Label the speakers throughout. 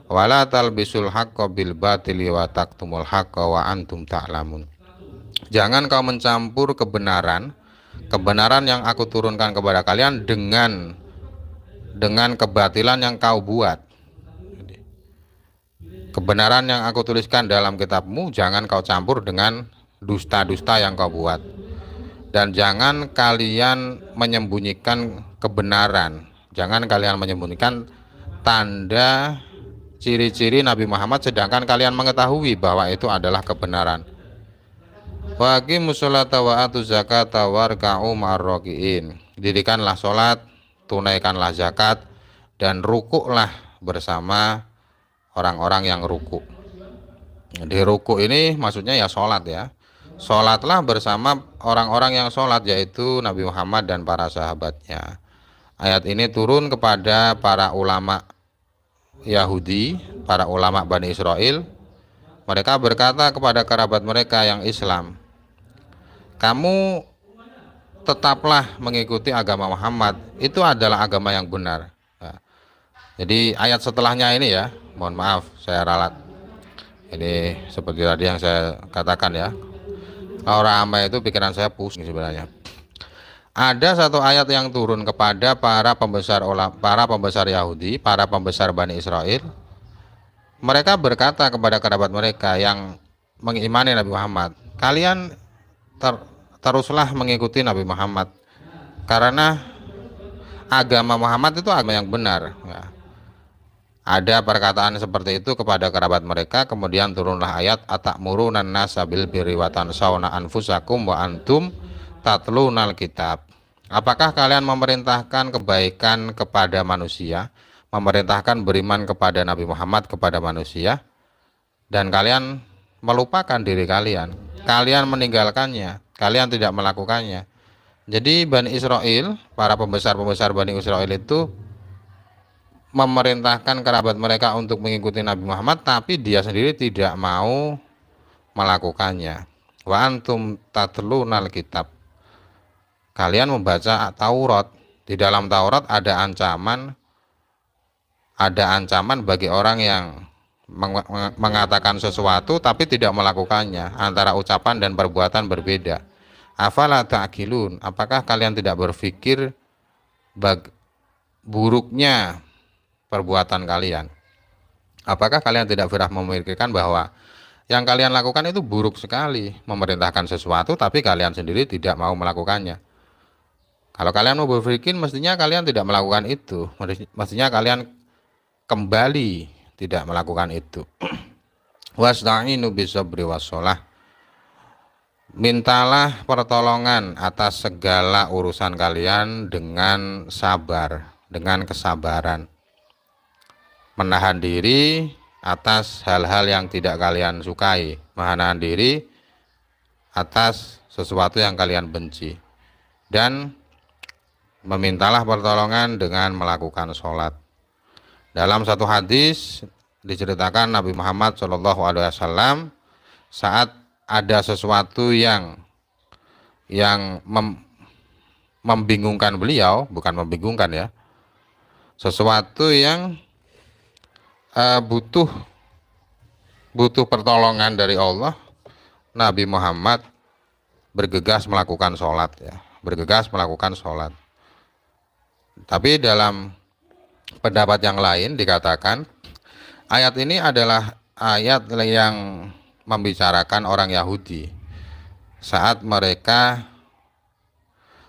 Speaker 1: Wala talbisul haqqo bil batili wa taktumul haqqo wa antum ta'lamun. Jangan kau mencampur kebenaran yang aku turunkan kepada kalian dengan kebatilan yang kau buat. Kebenaran yang aku tuliskan dalam kitabmu jangan kau campur dengan dusta-dusta yang kau buat. Dan jangan kalian menyembunyikan kebenaran. Jangan kalian menyembunyikan tanda ciri-ciri Nabi Muhammad sedangkan kalian mengetahui bahwa itu adalah kebenaran. Wa aqimus sholata wa atuz zakata warka'u ma'arraki'in. Dirikanlah sholat, tunaikanlah zakat, dan rukuklah bersama orang-orang yang rukuk. Di rukuk ini maksudnya ya sholat ya. Sholatlah bersama orang-orang yang sholat, yaitu Nabi Muhammad dan para sahabatnya. Ayat ini turun kepada para ulama Yahudi, para ulama Bani Israel. Mereka berkata kepada kerabat mereka yang Islam, kamu tetaplah mengikuti agama Muhammad, itu adalah agama yang benar. Nah, jadi ayat setelahnya ini ya, mohon maaf saya ralat. Ini seperti tadi yang saya katakan ya. Orang ramai itu pikiran saya pusing sebenarnya. Ada satu ayat yang turun kepada para pembesar Yahudi, para pembesar Bani Israel. Mereka berkata kepada kerabat mereka yang mengimani Nabi Muhammad, kalian teruslah mengikuti Nabi Muhammad karena agama Muhammad itu agama yang benar. Ya. Ada perkataan seperti itu kepada kerabat mereka, kemudian turunlah ayat atamuruna nasa bil birri wa tansawna anfusakum wa antum tatlunal kitab. Apakah kalian memerintahkan kebaikan kepada manusia, memerintahkan beriman kepada Nabi Muhammad kepada manusia, dan kalian melupakan diri kalian, kalian meninggalkannya, kalian tidak melakukannya. Jadi Bani Israel, para pembesar-pembesar Bani Israel itu memerintahkan kerabat mereka untuk mengikuti Nabi Muhammad, tapi dia sendiri tidak mau melakukannya. Wa antum tatlunal kitab. Kalian membaca Taurat. Di dalam Taurat ada ancaman bagi orang yang mengatakan sesuatu tapi tidak melakukannya. Antara ucapan dan perbuatan berbeda. Afala ta'qilun. Apakah kalian tidak berpikir buruknya perbuatan kalian? Apakah kalian tidak pernah memikirkan bahwa yang kalian lakukan itu buruk sekali, memerintahkan sesuatu tapi kalian sendiri tidak mau melakukannya? Kalau kalian mau berpikir, mestinya kalian tidak melakukan itu, mestinya kalian kembali tidak melakukan itu. Wasta'inu bisabri wassalah. Mintalah pertolongan atas segala urusan kalian dengan sabar, dengan kesabaran. Menahan diri atas hal-hal yang tidak kalian sukai, menahan diri atas sesuatu yang kalian benci, dan memintalah pertolongan dengan melakukan sholat. Dalam satu hadis diceritakan Nabi Muhammad SAW saat ada sesuatu yang membingungkan beliau, bukan membingungkan ya, sesuatu yang butuh pertolongan dari Allah, Nabi Muhammad bergegas melakukan sholat ya, bergegas melakukan sholat. Tapi dalam pendapat yang lain dikatakan ayat ini adalah ayat yang membicarakan orang Yahudi saat mereka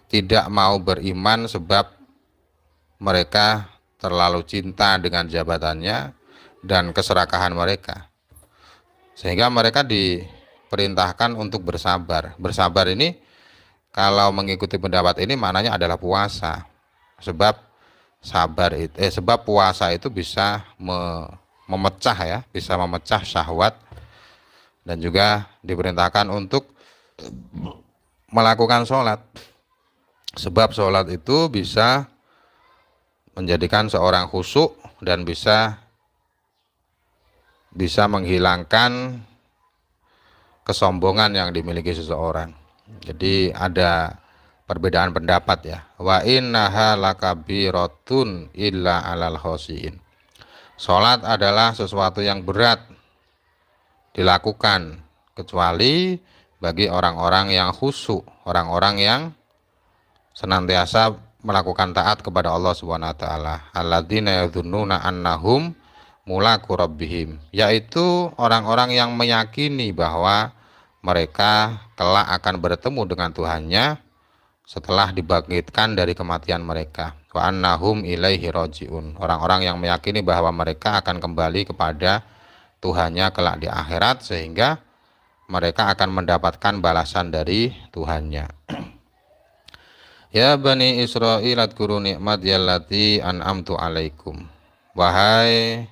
Speaker 1: tidak mau beriman sebab mereka terlalu cinta dengan jabatannya dan keserakahan mereka, sehingga mereka diperintahkan untuk bersabar. Bersabar ini kalau mengikuti pendapat ini maknanya adalah puasa, sebab sebab puasa itu bisa memecah ya, bisa memecah syahwat, dan juga diperintahkan untuk melakukan sholat, sebab sholat itu bisa menjadikan seorang khusyuk dan bisa menghilangkan kesombongan yang dimiliki seseorang. Jadi ada perbedaan pendapat ya. Wa innaha lakabiratun illa alal khosiin. Sholat adalah sesuatu yang berat dilakukan, kecuali bagi orang-orang yang khusyuk, orang-orang yang senantiasa melakukan taat kepada Allah Subhanahu wa taala. Alladzina yadhunnuna annahum mulaqu rabbihim, yaitu orang-orang yang meyakini bahwa mereka kelak akan bertemu dengan Tuhannya setelah dibangkitkan dari kematian mereka. Wa annahum ilaihi rajiun, orang-orang yang meyakini bahwa mereka akan kembali kepada Tuhannya kelak di akhirat, sehingga mereka akan mendapatkan balasan dari Tuhannya. Ya Bani Israil adkuru ni'mati allati an'amtu alaikum. Wahai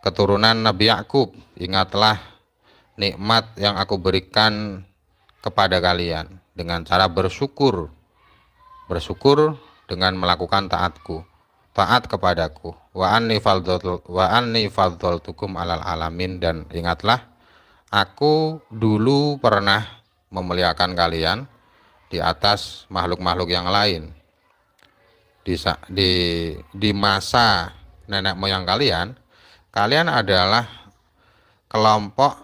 Speaker 1: keturunan Nabi Yakub, ingatlah nikmat yang aku berikan kepada kalian dengan cara bersyukur. Bersyukur dengan melakukan taatku, taat kepadaku. Wa anni fadhaltukum alal alamin, dan ingatlah aku dulu pernah memuliakan kalian di atas makhluk-makhluk yang lain. Di masa nenek moyang kalian, kalian adalah kelompok,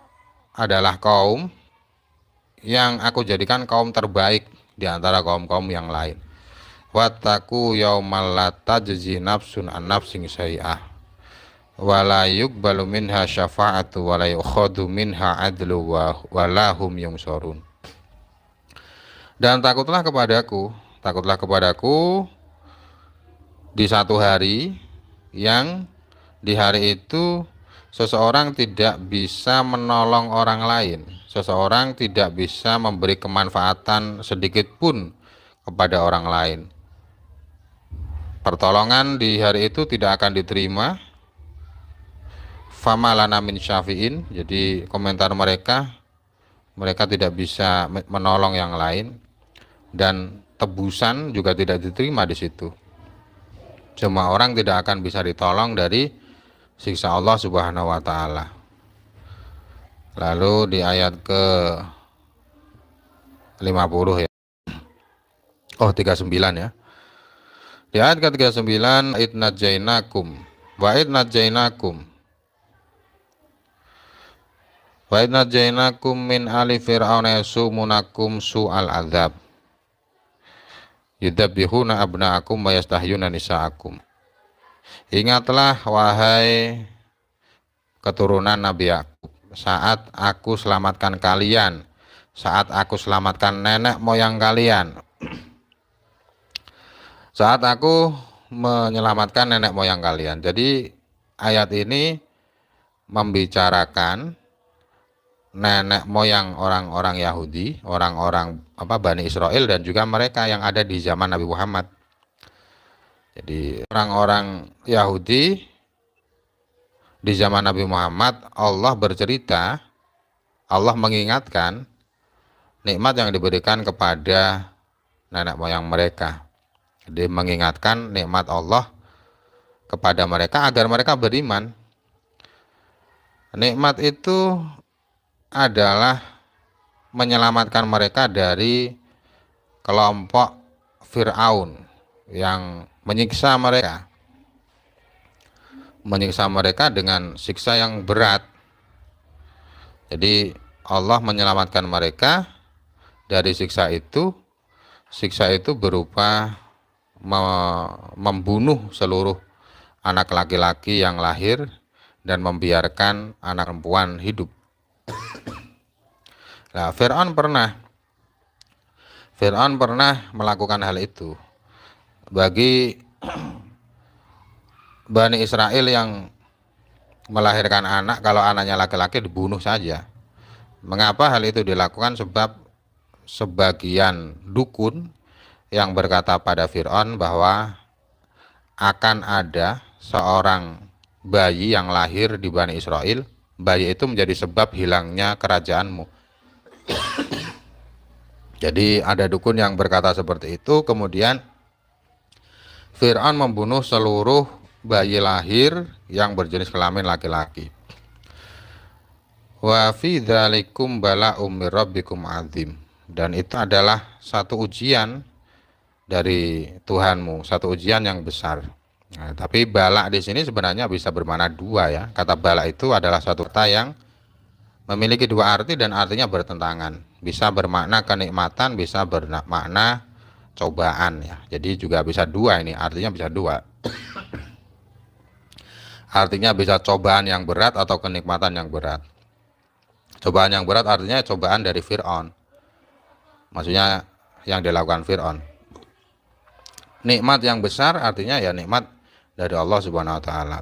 Speaker 1: adalah kaum yang aku jadikan kaum terbaik di antara kaum-kaum yang lain. Wattaqu yaumal la tajzi nafsun an nafsin syai'ah wa la yuqbalu minha syafa'atu wa la yukhadhu minha adlu wa la hum yunsurun. Dan takutlah kepadaku di satu hari yang di hari itu seseorang tidak bisa menolong orang lain, seseorang tidak bisa memberi kemanfaatan sedikit pun kepada orang lain. Pertolongan di hari itu tidak akan diterima. Fama lana min syafi'in, jadi komentar mereka tidak bisa menolong yang lain, dan tebusan juga tidak diterima di situ. Semua orang tidak akan bisa ditolong dari siksa Allah Subhanahu wa taala. Lalu di ayat ke 50 ya. 39 ya. Di ayat ke-39, idnajainakum wa idnajainakum min ali fir'auna yasumunakum su'al adzab yudabbihuna abna'akum wa yastahyuna nisa'akum. Ingatlah wahai keturunan Nabi Yakub, saat aku selamatkan kalian, saat aku selamatkan nenek moyang kalian, saat aku menyelamatkan nenek moyang kalian. Jadi ayat ini membicarakan nenek moyang orang-orang Yahudi, orang-orang Bani Israel, dan juga mereka yang ada di zaman Nabi Muhammad. Jadi orang-orang Yahudi di zaman Nabi Muhammad, Allah bercerita, Allah mengingatkan nikmat yang diberikan kepada nenek moyang mereka. Jadi mengingatkan nikmat Allah kepada mereka agar mereka beriman. Nikmat itu adalah menyelamatkan mereka dari kelompok Fir'aun yang menyiksa mereka dengan siksa yang berat. Jadi Allah menyelamatkan mereka dari siksa itu. Siksa itu berupa membunuh seluruh anak laki-laki yang lahir dan membiarkan anak perempuan hidup. Nah, Fir'aun pernah melakukan hal itu bagi Bani Israel yang melahirkan anak, kalau anaknya laki-laki dibunuh saja. Mengapa hal itu dilakukan? Sebab sebagian dukun yang berkata pada Fir'aun bahwa akan ada seorang bayi yang lahir di Bani Israel, bayi itu menjadi sebab hilangnya kerajaanmu. Jadi ada dukun yang berkata seperti itu. Kemudian Fir'aun membunuh seluruh bayi lahir yang berjenis kelamin laki-laki. Wa fi dzalikum bala'um mir rabbikum azim, dan itu adalah satu ujian dari Tuhanmu, satu ujian yang besar. Nah, tapi bala di sini sebenarnya bisa bermakna dua ya. Kata bala itu adalah suatu kata yang memiliki dua arti dan artinya bertentangan. Bisa bermakna kenikmatan, bisa bermakna cobaan ya. Jadi juga bisa dua ini, artinya bisa dua. Artinya bisa cobaan yang berat atau kenikmatan yang berat. Cobaan yang berat artinya cobaan dari Fir'aun. Maksudnya yang dilakukan Fir'aun. Nikmat yang besar artinya ya nikmat dari Allah Subhanahu wa taala.